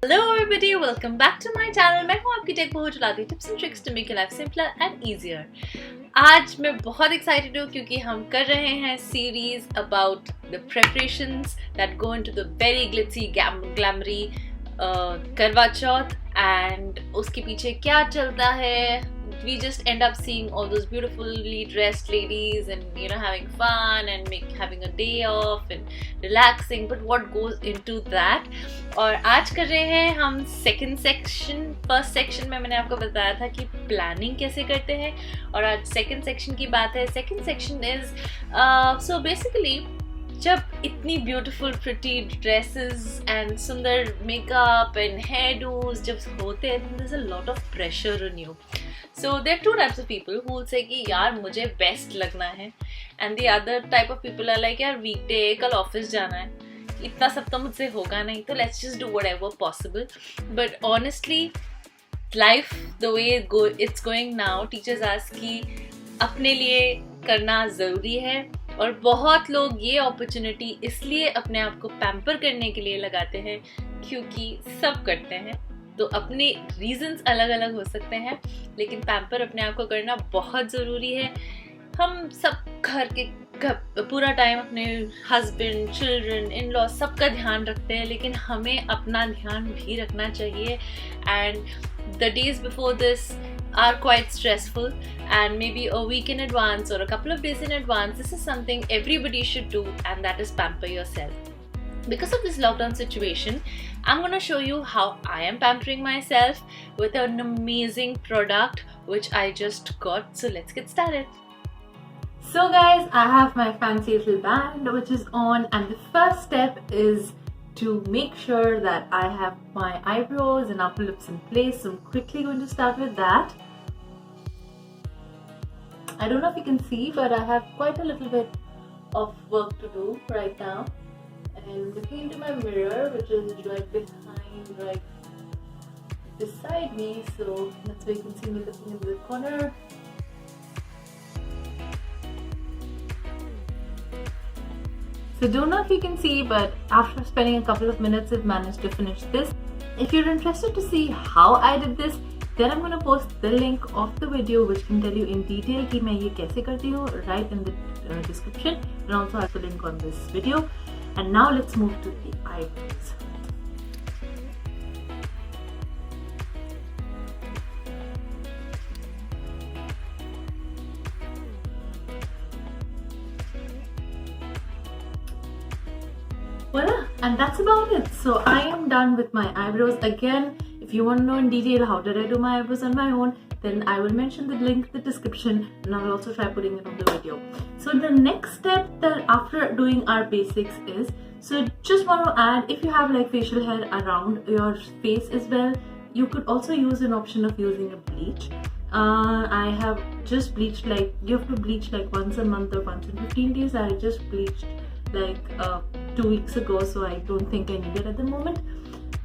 Hello everybody, welcome back to my channel. मैं हूँ आपकी टेक बहू जो लाती tips and tricks to make your life simpler and easier. आज मैं बहुत एक्साइटेड हूँ क्योंकि हम कर रहे हैं series about the preparations that go into the very glittery glamorous Karva Chauth and उसके पीछे क्या चलता है. We just end up seeing all those beautifully dressed ladies and having fun and having a day off and relaxing, but what goes into that. और आज कर रहे हैं हम सेकंड सेक्शन. फर्स्ट सेक्शन में मैंने आपको बताया था कि प्लानिंग कैसे करते हैं और आज सेकंड सेक्शन की बात है. Second section is so basically जब इतनी ब्यूटीफुल प्रिटी ड्रेसेस एंड सुंदर मेकअप एंड हेयर डूज जब होते हैं, there is a lot of pressure on you. So there are two types of people who will say कि यार मुझे best लगना है, and the other type of people are like यार वीकडे कल ऑफिस जाना है, इतना सब तो मुझसे होगा नहीं, तो let's just do whatever possible. But honestly, life the way it's going now teaches us कि अपने लिए करना ज़रूरी है. और बहुत लोग ये अपॉर्चुनिटी इसलिए अपने आप को पैम्पर करने के लिए लगाते हैं क्योंकि सब करते हैं, तो अपने रीजंस अलग अलग हो सकते हैं, लेकिन पैम्पर अपने आप को करना बहुत ज़रूरी है. हम सब घर के पूरा टाइम अपने हस्बैंड, चिल्ड्रन, इन लॉ सबका ध्यान रखते हैं, लेकिन हमें अपना ध्यान भी रखना चाहिए. And the days before this are quite stressful, and maybe a week in advance or a couple of days in advance, this is something everybody should do, and that is pamper yourself. Because of this lockdown situation, I'm going to show you how I am pampering myself with an amazing product which I just got. So let's get started. So guys, I have my fancy little band which is on, and the first step is to make sure that I have my eyebrows and upper lips in place. So I'm quickly going to start with that. I don't know if you can see, but I have quite a little bit of work to do right now. And looking into my mirror, which is right behind, right beside me, so that's where you can see me looking in the corner. So don't know if you can see, but after spending a couple of minutes, I've managed to finish this. If you're interested to see how I did this, then I'm going to post the link of the video which can tell you in detail कि मैं ये कैसे करती हूँ, right in the description, and also I have the link on this video. And now let's move to the eyebrows. Voila, and that's about it. So I am done with my eyebrows. Again, if you want to know in detail how did I do my eyebrows on my own, then I will mention the link in the description, and I will also try putting it on the video. So the next step that after doing our basics is, so just want to add, if you have like facial hair around your face as well, you could also use an option of using a bleach. I have just bleached, like you have to bleach like once a month or once in 15 days. I just bleached like 2 weeks ago, so I don't think I need it at the moment.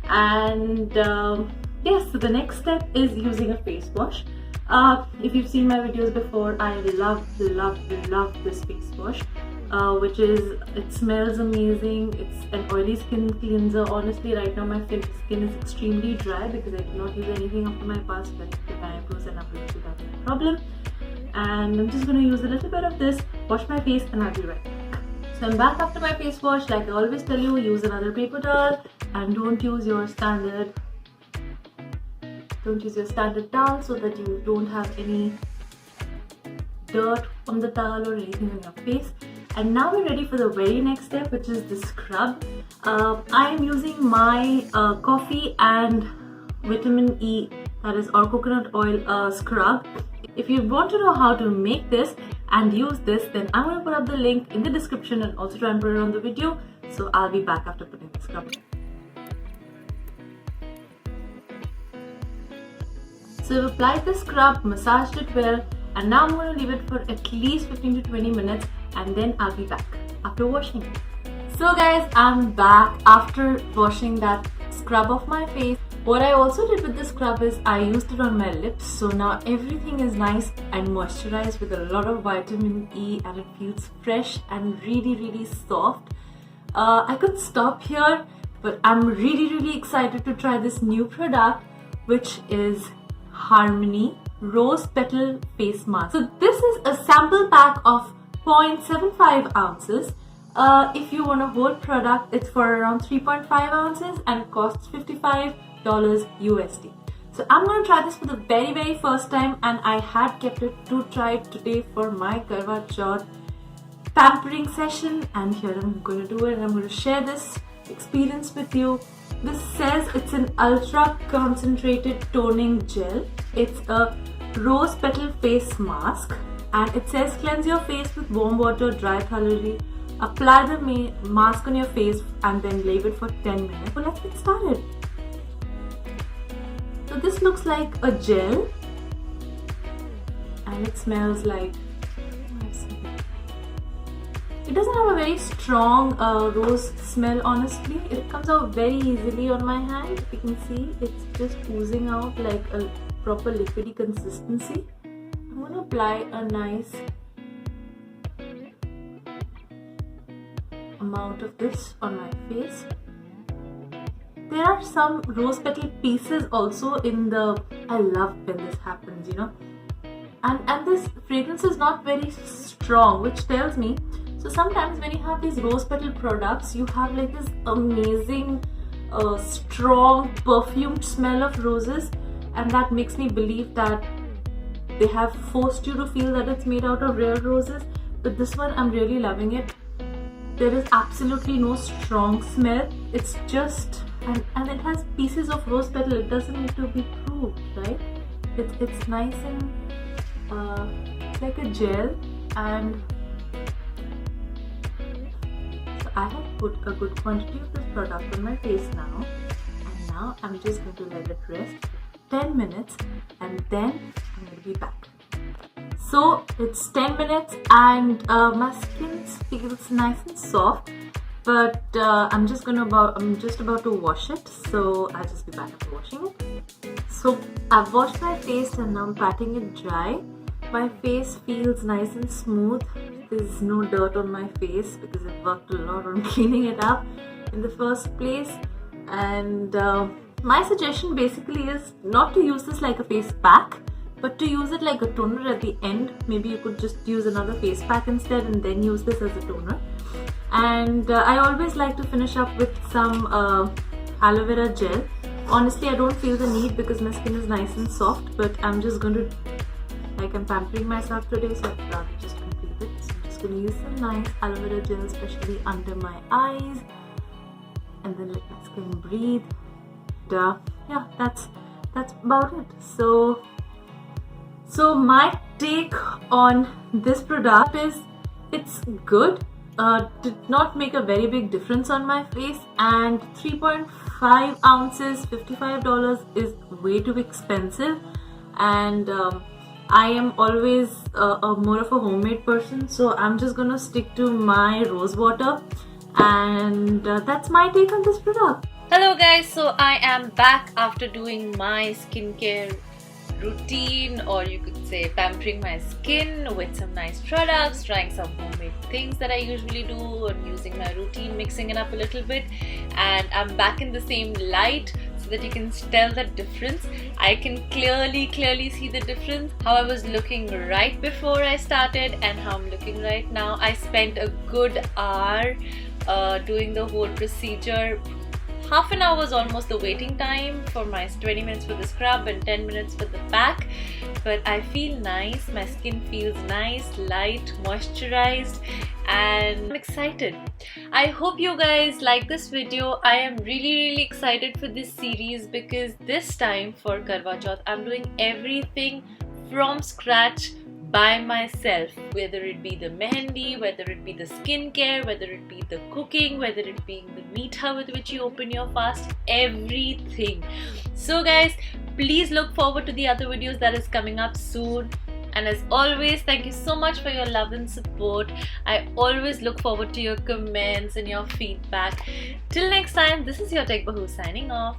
And yes, so the next step is using a face wash. If you've seen my videos before, I love this face wash, which is, it smells amazing. It's an oily skin cleanser. Honestly, right now my skin is extremely dry because I did not use anything after my past, like my eyebrows and upper lips without any problem. And I'm just going to use a little bit of this, wash my face, and I'll be right back. So I'm back after my face wash. Like I always tell you, use another paper towel and don't use your standard towel so that you don't have any dirt on the towel or anything on your face. And now we're ready for the very next step, which is the scrub. I am using my coffee and vitamin E, that is our coconut oil scrub. If you want to know how to make this and use this, then I'm going to put up the link in the description and also try and put it on the video. So I'll be back after putting the scrub. So I've applied the scrub, massaged it well, and now I'm going to leave it for at least 15 to 20 minutes, and then I'll be back after washing it. So guys, I'm back after washing that scrub off my face. What I also did with the scrub is I used it on my lips, so now everything is nice and moisturized with a lot of vitamin E, and it feels fresh and really soft. I could stop here, but I'm really excited to try this new product, which is Harmony Rose Petal Face Mask. So this is a sample pack of 0.75 ounces. If you want a whole product, it's for around 3.5 ounces and it costs $55 USD. So I'm going to try this for the very first time, and I had kept it to try it today for my Karwa Chauth pampering session, and here I'm going to do it and I'm going to share this experience with you. This says it's an ultra concentrated toning gel. It's a rose petal face mask, and it says cleanse your face with warm water, dry thoroughly, apply the mask on your face and then leave it for 10 minutes. So let's get started. So this looks like a gel and it smells like, it doesn't have a very strong rose smell, honestly. It comes out very easily on my hand. You can see it's just oozing out like a proper liquidy consistency. I'm going to apply a nice amount of this on my face. There are some rose petal pieces also in the, I love when this happens, you know. And this fragrance is not very strong, which tells me, so sometimes when you have these rose petal products, you have like this amazing strong perfumed smell of roses, and that makes me believe that they have forced you to feel that it's made out of real roses. But this one, I'm really loving it. There is absolutely no strong smell. It's just, and it has pieces of rose petal. It doesn't need to be proved, right? It's nice and it's like a gel. And so I have put a good quantity of this product on my face now, and now I'm just going to let it rest for 10 minutes and then I'm going to be back. So it's 10 minutes and my skin feels nice and soft, but I'm just about to wash it, so I'll just be back after washing it. So I've washed my face and now I'm patting it dry. My face feels nice and smooth. There's no dirt on my face because I've worked a lot on cleaning it up in the first place. And my suggestion basically is not to use this like a face pack, but to use it like a toner at the end. Maybe you could just use another face pack instead and then use this as a toner. And I always like to finish up with some aloe vera gel. Honestly, I don't feel the need because my skin is nice and soft, but I'm just going to, like, I'm pampering myself today, so I'd rather just complete it. So I'm just going to use some nice aloe vera gel, especially under my eyes, and then let my skin breathe. Yeah, that's about it. So my take on this product is it's good. Did not make a very big difference on my face, and 3.5 ounces, $55 is way too expensive. And I am always more of a homemade person, so I'm just gonna stick to my rose water, and that's my take on this product. Hello guys, so I am back after doing my skincare routine, or you could say pampering my skin with some nice products, trying some homemade things that I usually do, and using my routine, mixing it up a little bit. And I'm back in the same light so that you can tell the difference. I can clearly see the difference, how I was looking right before I started and how I'm looking right now. I spent a good hour doing the whole procedure. Half an hour was almost the waiting time for my 20 minutes for the scrub and 10 minutes for the pack. But I feel nice, my skin feels nice, light, moisturized, and I'm excited. I hope you guys like this video. I am really excited for this series because this time for Karwa Chauth, I'm doing everything from scratch by myself, whether it be the mehendi, whether it be the skincare, whether it be the cooking, whether it be the meetha with which you open your fast, everything. So guys, please look forward to the other videos that is coming up soon. And as always, thank you so much for your love and support. I always look forward to your comments and your feedback. Till next time, this is your Tech Bahu signing off.